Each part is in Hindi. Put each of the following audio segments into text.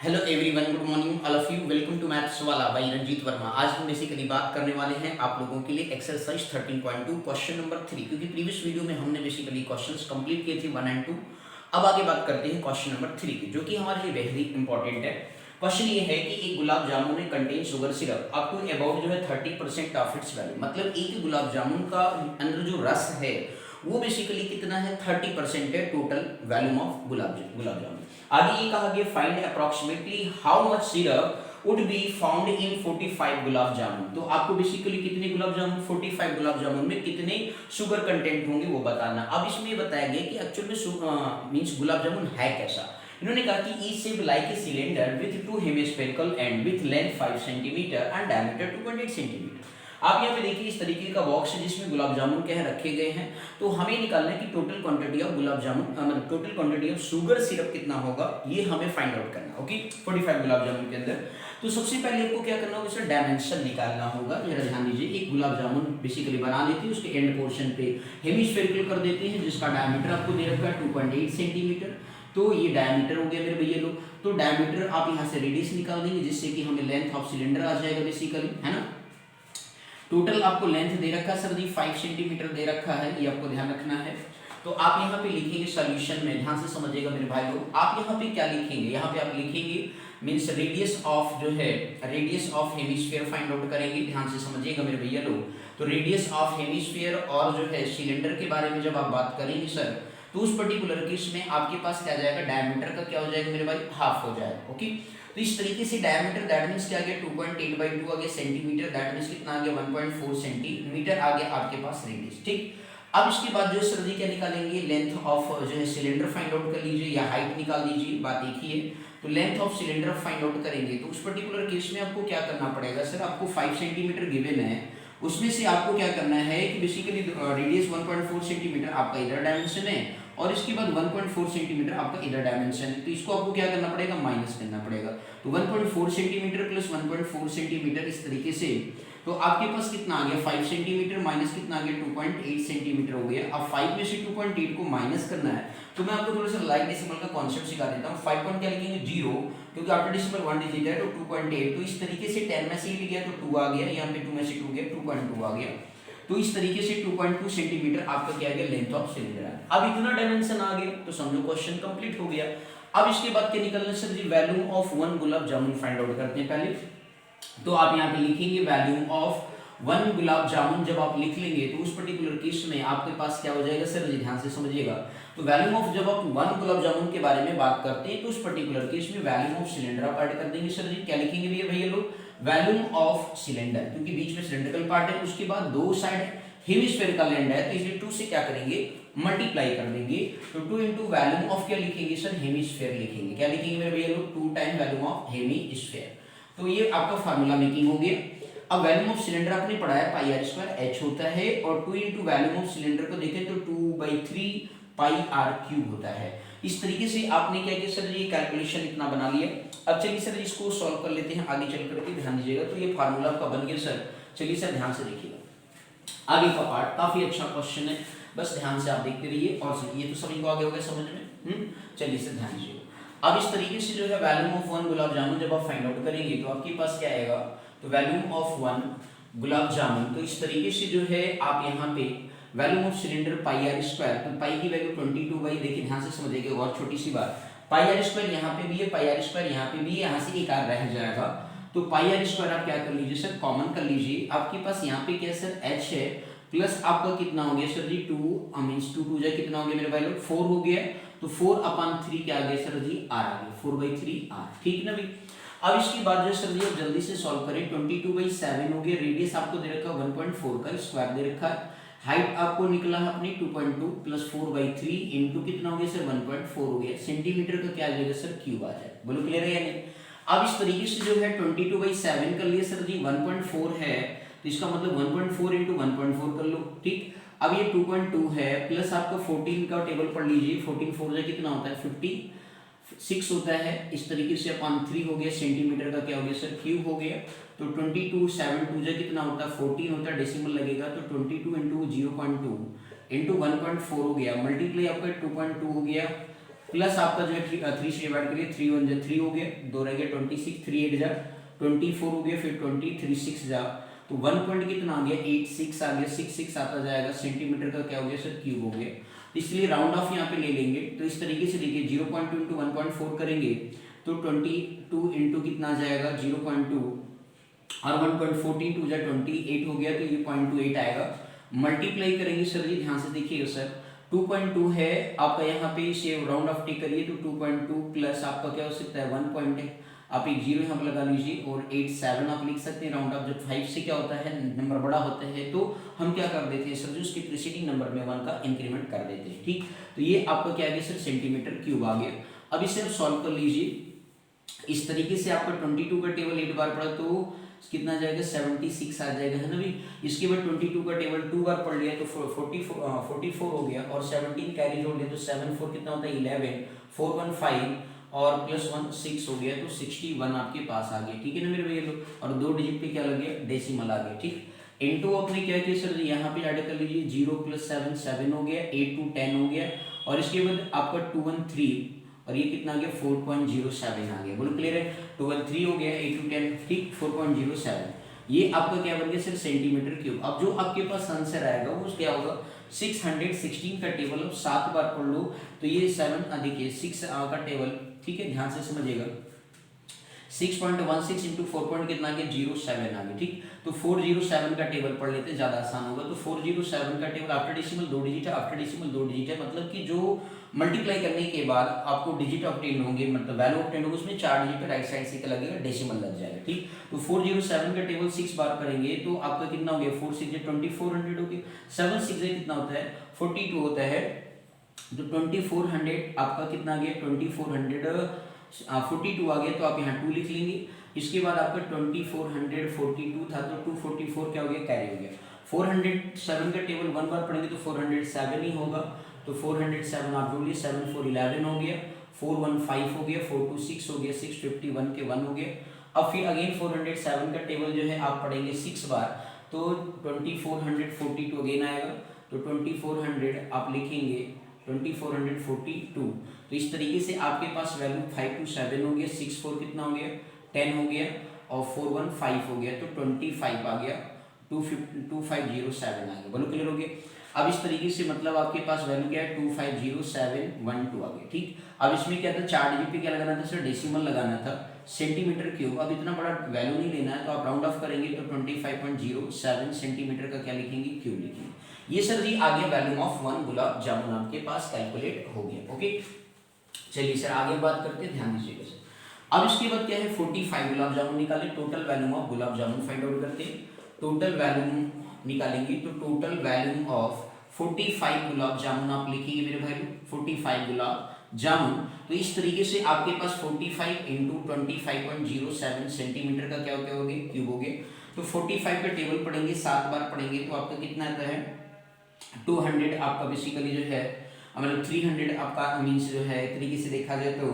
Hello everyone, good morning all of you. Welcome to maths वाला बाई रंजीत वर्मा। आज हम बेसिकली बात करने वाले हैं आप लोगों के लिए एक्सरसाइज 13.2 क्वेश्चन नंबर 3, क्योंकि प्रीवियस वीडियो में हमने बेसिकली क्वेश्चंस कंप्लीट किए थे 1 एंड 2। अब आगे बात करते हैं क्वेश्चन नंबर 3 की, जो कि हमारे लिए वेरी इंपॉर्टेंट है। क्वेश्चन ये है कि एक गुलाब जामुन में contain sugar syrup up to about जो है 30% ऑफ इट्स वैल्यू, मतलब एक गुलाब जामुन का अंदर जो रस है वो बेसिकली कितना है, 30% है total volume of gulab jamun. आगे ये कहा गया find approximately how much syrup would be found in 45 gulab jamun. तो आपको बेसिकली कितने गुलाब जामुन, 45 गुलाब जामुन में कितने शुगर कंटेंट होंगे वो बताना। अब इसमें ये बताया गया कि एक्चुअल में मींस गुलाब जामुन है कैसा। इन्होंने कहा कि is shape like a cylinder with to hemispherical and with length 5 centimetre and diameter 2.8 centimetre. आप यहाँ पे देखिए इस तरीके का बॉक्स है जिसमें गुलाब जामुन कह रखे गए हैं। तो हमें निकालना है कि total quantity of gulab jamun मतलब total quantity of sugar syrup कितना होगा, ये हमें फाइंड आउट करना है। ओके, 45 गुलाब जामुन के अंदर। तो सबसे पहले आपको क्या करना होगा, इसका डायमेंशन निकालना होगा। जरा ध्यान दीजिए, एक गुलाब जामुन बेसिकली बना लेते हैं, उसके एंड पोर्शन पे हेमिस्फेरिकल कर देते हैं, जिसका डायमीटर आपको दे रखा है 2.8 सेंटीमीटर। तो ये डायमीटर हो गया मेरे भैया लोग। तो डायमीटर आप यहाँ से रेडियस निकाल देंगे, जिससे कि हमें लेंथ ऑफ सिलेंडर आ जाएगा बेसिकली, है ना। टोटल आपको लेंथ दे रखा है सर जी 5 सेंटीमीटर दे रखा है, ये आपको ध्यान रखना है। तो आप यहाँ पे लिखेंगे सॉल्यूशन में, ध्यान से समझिएगा मेरे भाई लोग। आप यहाँ पे क्या लिखेंगे, यहाँ पे आप लिखेंगे मींस रेडियस ऑफ जो है radius of hemisphere find out करेंगे। ध्यान से समझिएगा मेरे भैया लोग। तो रेडियस ऑफ हेमिस्फीयर और जो है सिलेंडर के बारे में जब आप बात करेंगे सर, तो उस पर्टिकुलर केस में आपके पास क्या जाएगा, डायमीटर का क्या हो जाएगा मेरे भाई, हाफ हो जाएगा। ओके, तो इस तरीके से डायमीटर दैट मींस क्या आ गया 2.8/2 आ गया सेंटीमीटर, दैट मींस कितना आ गया 1.4 सेंटीमीटर आ गया आपके पास रेडियस। ठीक, अब इसके बाद जो सर जी क्या निकालेंगे, लेंथ ऑफ जो है सिलेंडर फाइंड आउट कर लीजिए या हाइट निकाल दीजिए, बात एक ही है। तो length of cylinder find out करेंगे तो उस पर्टिकुलर केस में आपको क्या करना पड़ेगा सर, आपको 5 सेंटीमीटर गिवन है, उसमें से आपको क्या करना है कि बेसिकली रेडियस 1.4 सेंटीमीटर आपका इधर डायमेंशन है और इसके बाद 1.4 सेंटीमीटर आपका इधर डायमेंशन है। तो इसको आपको क्या करना पड़ेगा, माइनस करना पड़ेगा। तो 1.4 सेंटीमीटर प्लस 1.4 सेंटीमीटर इस तरीके से, तो आपके पास कितना आ गया 5 सेंटीमीटर माइनस कितना आ गया 2.8 सेंटीमीटर हो गया। अब 5 में से 2.8 को माइनस करना है, तो मैं आपको थोड़ा सा लाइक डेसिमल का कॉन्सेप्ट सिखा देता हूँ। 5 पॉइंट क्या लिखेंगे 0, क्योंकि आफ्टर डेसिमल 1 डिजिट है तो 2.8। तो इस तरीके से 10 में से 8 गया तो 2 आ गया, यहाँ पे 2 में से 2 गया 2.2 आ गया। तो इस तरीके से 2.2 सेंटीमीटर आपका क्या गया, लेंथ ऑफ सिलेंडर है। अब इतना डायमेंशन आ गया तो समझो क्वेश्चन कंप्लीट हो गया। अब इसके बाद क्या निकलना sir ji, volume of 1 gulab jamun find out करते हैं पहले। तो आप यहाँ पे लिखेंगे वैल्यूम ऑफ 1 गुलाब जामुन। जब आप लिख लेंगे तो उस पर्टिकुलर केस में आपके पास क्या हो जाएगा सर जी, ध्यान से समझिएगा। तो वैल्यूम ऑफ जब आप 1 गुलाब जामुन के बारे में बात करते हैं तो उस पर्टिकुलर केस में वैल्यूम ऑफ सिलेंडर आप ऐड कर देंगे सर जी। क्या लिखेंगे भैया लोग, वैल्यूम ऑफ सिलेंडर, क्योंकि बीच में सिलेंड्रिकल पार्ट है, उसके बाद दो साइड हेमिस्फेरिकल एंड है, तो इसलिए 2 से क्या करेंगे, मल्टीप्लाई कर देंगे। तो 2 इंटू वैल्यूम ऑफ क्या लिखेंगे सर, हेमिस्फेयर लिखेंगे। क्या लिखेंगे मेरे भैया लोग, 2 टाइम वैल्यूम ऑफ हेमिस्फेयर। तो ये आपका फार्मूला मेकिंग हो गया। अब वैल्यूम ऑफ सिलेंडर आपने पढ़ा है पाई आर स्क्वायर एच होता है, और 2 इंटू वैल्यूम ऑफ सिलेंडर को देखें तो 2/3 पाई आर क्यूब होता है। इस तरीके से आपने क्या किया सर, ये कैलकुलेशन इतना बना लिया। अब चलिए सर इसको सॉल्व कर लेते हैं आगे चल करके, ध्यान दीजिएगा। तो ये फार्मूला आपका बन गया सर। चलिए सर ध्यान से देखिएगा, आगे का पार्ट काफी अच्छा क्वेश्चन है, बस ध्यान से आप देखते रहिए और ये तो सभी को आगे हो गया समझ में। चलिए सर ध्यान दीजिएगा। अब इस तरीके से जो है वैल्यूम ऑफ 1 गुलाब जामुन जब आप फाइंड आउट करेंगे तो आपके पास क्या आएगा, तो वैल्यूम ऑफ 1 गुलाब जामुन, तो इस तरीके से जो है आप यहाँ पे volume of cylinder pi R square, तो पाई की वैल्यू 22 देखिए ध्यान से समझिएगा। और छोटी सी बात, पाई आर स्क्वायर यहाँ पे भी है, पाई आर स्क्वायर यहाँ पे भी है, यहाँ से एक आर रह जाएगा। तो पाई आर स्क्वायर आप क्या कर लीजिए सर, कॉमन कर लीजिए। आपके पास यहाँ पे क्या सर एच है, प्लस आपका कितना हो गया सर जी 2 मींस 2 जाए कितना हो गया मेरे भाई लोग 4 हो गया। तो 4/3 क्या आ गया सर जी, आर आ गया, 4/3 आर, ठीक ना भाई। अब इसके बाद जो सर जी आप जल्दी से सॉल्व करें, 22/7 हो गया। रेडियस आपको दे रखा है 1.4 का स्क्वायर दे रखा है। हाइट आपको निकला है अपनी 2.2 प्लस 4/3 इंटू कितना हो गया सर 1.4 हो गया। सेंटीमीटर का क्या आ जाएगा सर, क्यूब आ जाएगा। बोलो क्लियर है या नहीं। अब इस तरीके से जो है 22/7 कर लिए सर जी, 1.4 है तो इसका मतलब 1.4 इंटू 1.4 कर लो, ठीक। अब ये 2.2 है प्लस आपका 14 का टेबल पढ़ लीजिए, 14 4 जा कितना होता है 56 होता है। इस तरीके से अपन 3 हो गया, सेंटीमीटर का क्या हो गया सर, क्यूब हो गया। तो 22 7 2 जा कितना होता है 14 होता है, डेसिमल लगेगा तो 22 इंटू 0.2 इंटू 1.4 हो गया, मल्टीप्लाई आपका 2.2 हो गया प्लस आपका जो है 3 से डिवाइड करिए, 3 1 जा 3 हो गया, 2 रह गया 26, 3 8 जा 24 हो गया, फिर 20 3 6 जा, तो 1 पॉइंट कितना आ गया 86 आ गया, 6 आता जाएगा, सेंटीमीटर का क्या हो गया सर क्यूब हो गया। इसलिए राउंड ऑफ यहाँ पे ले लेंगे, तो इस तरीके से देखिए 0.2 इंटू 1.4 करेंगे तो 22 इंटू कितना आ जाएगा 0.2 और 1.14 टू जा 28 हो गया, तो ये 0.28 आएगा। मल्टीप्लाई करेंगे सर जी, ध्यान से देखिएगा सर, 2.2 है आपका यहाँ पे, इसे राउंड ऑफ टेक करिए तो 2.2 प्लस आपका क्या हो सकता है 1 पॉइंट है, आप एक जीरो यहाँ पर लगा लीजिए और 87 आप लिख सकते हैं राउंड ऑफ। जब 5 से क्या होता है नंबर बड़ा होता है तो हम क्या कर देते हैं सर जी उसके प्रीसीडिंग नंबर में 1 का इंक्रीमेंट कर देते हैं, ठीक। तो ये आपका क्या आ गया सर सेंटीमीटर क्यूब आ गया। अब इसे आप सॉल्व कर लीजिए इस तरीके से, आपका 22 का टेबल 8 बार पढ़ा तो कितना जाएगा 76 आ जाएगा, है ना भाई। इसके बाद 22 का टेबल 2 बार पढ़ लिया तो 44 हो गया, और 17 कैरी जोड़ लिया तो 7 4 कितना होता है 11, 4 1 5 और प्लस 1 6 हो गया, तो 61 आपके पास आ गया, ठीक है ना मेरे भैया लोग। और 2 डिजिट पे क्या लग गया डेसिमल आ गया, ठीक। इनटू आपने क्या किया सर यहाँ पे ऐड कर लीजिए, 0 + 7 7 हो गया, 8 2 10 हो गया, और इसके बाद आपका 2 1 3 और ये कितना आ गया 4.07 आ गया, बोलो क्लियर है। 2 1 3 हो गया, 8 2 10 ठीक 4.07, ये आपका क्या बन गया सर सेंटीमीटर क्यूब। अब जो आपके पास आंसर आएगा वो क्या होगा 616 का टेबल, अब 7 बार पढ़ लो तो ये 7 देखिए 6 का टेबल, ठीक है ध्यान से समझिएगा, 6.16 इंटू 4 कितना आ गया 07 आ गया, ठीक। तो 407 का टेबल पढ़ लेते ज्यादा आसान होगा। तो 407 का टेबल आफ्टर डेसिमल 2 डिजिट है, आफ्टर डेसिमल 2 डिजिट है, मतलब कि जो मल्टीप्लाई करने के बाद आपको डिजिट ऑब्टेन होंगे, मतलब वैल्यू ऑब्टेन होगी उसमें 4 डिजिट पे राइट साइड से क्या लगेगा डेसिमल लग जाएगा, ठीक। तो 407 का टेबल 6 बार करेंगे तो आपका कितना हो गया 4 6 2400 हो गया, 7 6 कितना होता है 42 होता है, तो 2400 आपका कितना आ गया 42 आ गया, तो आप यहाँ 2 लिख लेंगे। इसके बाद आपका 2442 था तो 244 क्या हो गया कैरी हो गया। 407 का टेबल 1 बार पढ़ेंगे तो 407 ही होगा, तो 407 आप जोड़ लिए, 7 4 11 हो गया, 4 1 5 हो गया, 4 2 6 हो गया, 6 51 के 1 हो गया। अब फिर अगेन 407 का टेबल जो है आप पढ़ेंगे 6 बार तो 2442 अगेन आएगा, तो 2400 आप लिखेंगे 2442, तो इस तरीके से आपके पास वैल्यू 527 हो गया, 6 4 कितना हो गया 10 हो गया, और 4 1 5 हो गया, तो 25 आ गया, 2507 आ गया, बोलो क्लियर हो गया। अब इस तरीके से मतलब आपके पास वैल्यू क्या है 250712 आ गया, ठीक। अब इसमें क्या था 4 डिजिट पे क्या लगाना था सर डेसिमल लगाना था, सेंटीमीटर क्यूब। अब इतना बड़ा वैल्यू नहीं लेना है तो आप राउंड ऑफ करेंगे तो 25.07 सेंटीमीटर का क्या लिखेंगे क्यूब लिखेंगे। ये सर जी आ गया वैल्यू ऑफ 1 गुलाब जामुन आपके पास कैलकुलेट हो गया, ओके। चलिए सर आगे बात करते हैं, ध्यान दीजिएगा सर। अब इसके बाद क्या है 45 गुलाब जामुन निकाले, total value of gulab jamun find out करते हैं। टोटल वैल्यू निकालेंगे तो total value of 45 gulab jamun आप लिखेंगे मेरे भाई 45 गुलाब जामुन। तो इस तरीके से आपके पास 45 इंटू 25.07 सेंटीमीटर का क्या हो गया क्यूब हो गया। तो 45 का टेबल पढ़ेंगे 7 बार पढ़ेंगे तो आपका कितना आता है 200 आपका बेसिकली जो है मतलब 300 आपका मीन्स जो है एक तरीके से देखा जाए तो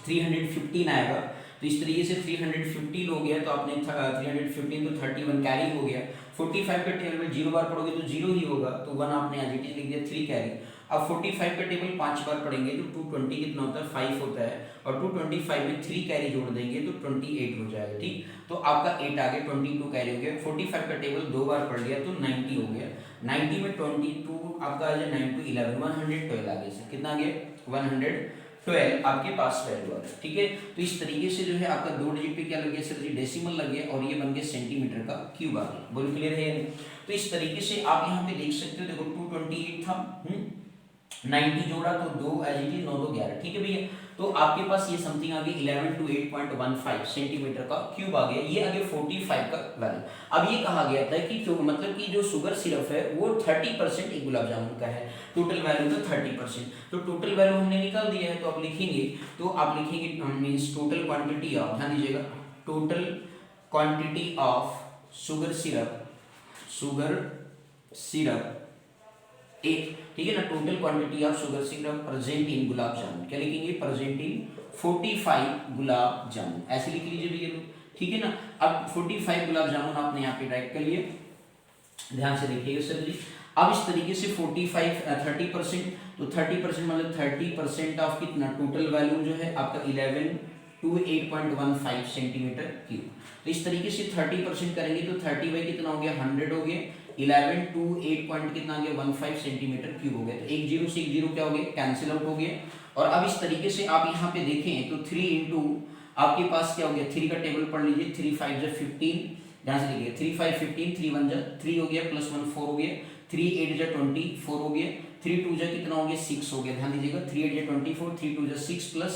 315 आएगा। तो इस तरीके से 315 हो गया तो आपने 315 तो 31 कैरी हो गया। 45 का टेबल 0 बार पढ़ोगे तो 0 ही होगा, तो 1 आपने एज इट इज लिख दिया 3 कैरी। अब 45 का टेबल 5 बार पढ़ेंगे तो 220 कितना होता है 5 होता है, और 225 में 3 कैरी जोड़ देंगे तो 28 हो जाएगा, ठीक। तो आपका 8 आ गया, 22 कैरी हो गया। 45 का टेबल 2 बार पढ़ लिया तो 90 हो गया, 90 में 22 आपका आ जाए 9 2 11 112 आ गया, कितना आ गया 112 आपके पास वैल्यू आ गया, ठीक है। तो इस तरीके से जो है आपका 2 डिजिट पे क्या लग गया सर जी डेसिमल लग गया, और ये बन गया सेंटीमीटर का क्यूब आ गया, बोलो क्लियर है। तो इस तरीके से आप यहाँ पे देख सकते हो, देखो 228 था 90 जोड़ा तो 2 एज इट इज 9 2 11, ठीक है भैया। तो आपके पास ये समथिंग आ गई 11 to 8.15 सेंटीमीटर का क्यूब आ गया, ये आ गया 45 का वैल्यू। अब ये कहा गया था कि जो मतलब कि जो शुगर सिरप है वो 30% एक गुलाब जामुन का है, टोटल वैल्यू का 30%। तो टोटल वैल्यू हमने निकाल दिया है, तो आप लिखेंगे तो आप लिखेंगे मीन्स टोटल क्वांटिटी ऑफ, ध्यान दीजिएगा, total quantity of sugar syrup एक, ठीक है ना, total quantity of sugar syrup present in gulab jamun, क्या लिखेंगे प्रेजेंट इन 45 गुलाब जामुन, ऐसे लिख लीजिए भैया लोग, ठीक है ना। अब 45 गुलाब जामुन आपने यहाँ पे राइट कर लिए, ध्यान से देखिएगा सर जी। अब इस तरीके से 30%, तो 30% मतलब 30% ऑफ कितना टोटल वैल्यूम जो है आपका 1128.15 सेंटीमीटर क्यूब। तो इस तरीके से 30% करेंगे तो 30 बाई कितना हो गया 100 हो गया, 1128 पॉइंट कितना आ गया 15 सेंटीमीटर क्यूब हो गया। तो एक जीरो से एक जीरो क्या हो गया कैंसिल आउट हो गया। और अब इस तरीके से आप यहाँ पे देखें तो 3 इंटू आपके पास क्या हो गया 3 का टेबल पढ़ लीजिए, 3 5 जा 15, ध्यान से लिखिए 3 5 15, 3 1 जा 3 हो गया, प्लस 1 4 हो गया, 3 8 जा 24 हो गया, 3 2 जा कितना हो गया 6 हो गया, ध्यान दीजिएगा 3 8 जा 24, 3 2 जा 6 प्लस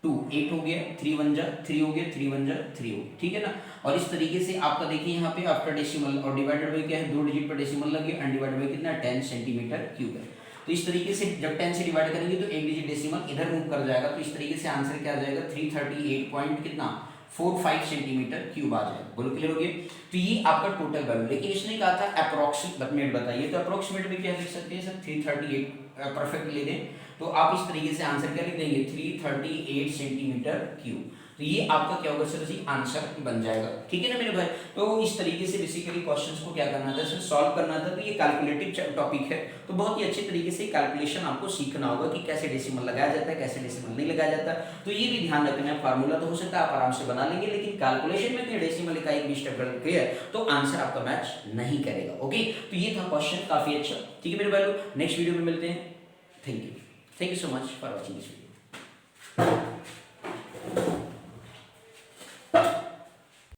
2 8 हो गया, 3 1 जा 3 हो गया, 3 1 जा 3 हो गया, ठीक है ना। और इस तरीके से आपका देखिए यहाँ पे आफ्टर डेसिमल और डिवाइडेड बाई क्या है 2 डिजिट पर डेसिमल लगे, अनडिवाइडेड बाई कितना 10 सेंटीमीटर क्यूब है। तो इस तरीके से जब 10 से डिवाइड करेंगे तो एक डिजिट डेसिमल इधर मूव कर जाएगा, तो इस तरीके से आंसर क्या आ जाएगा 338 पॉइंट कितना 45 सेंटीमीटर क्यूब आ जाएगा। बोलो क्लियर हो गया। तो ये आपका टोटल वैल्यू, लेकिन इसने कहा था अप्रोक्सीमेट बताइए, तो अप्रोक्सीमेट में क्या लिख सकते हैं सर 338 परफेक्ट ले दें तो आप इस तरीके से आंसर क्या लिख देंगे 338 सेंटीमीटर क्यूब। तो ये आपका क्या होगा सर जी आंसर बन जाएगा, ठीक है ना मेरे भाई। तो इस तरीके से बेसिकली क्वेश्चंस को क्या करना था सर सॉल्व करना था। तो ये कैलकुलेटिव टॉपिक है, तो बहुत ही अच्छे तरीके से कैलकुलेशन आपको सीखना होगा कि कैसे डेसिमल लगाया जाता है कैसे डेसिमल नहीं लगाया जाता। तो ये भी ध्यान रखना, फार्मूला तो हो सकता है आप आराम से बना लेंगे, लेकिन कैलकुलेशन में डेसिमल का एक भी स्टेप गलत है तो आंसर आपका मैच नहीं करेगा। ओके, तो ये था क्वेश्चन, काफी अच्छा, ठीक है मेरे भाई। नेक्स्ट वीडियो में मिलते हैं। Thank you so much for watching this video.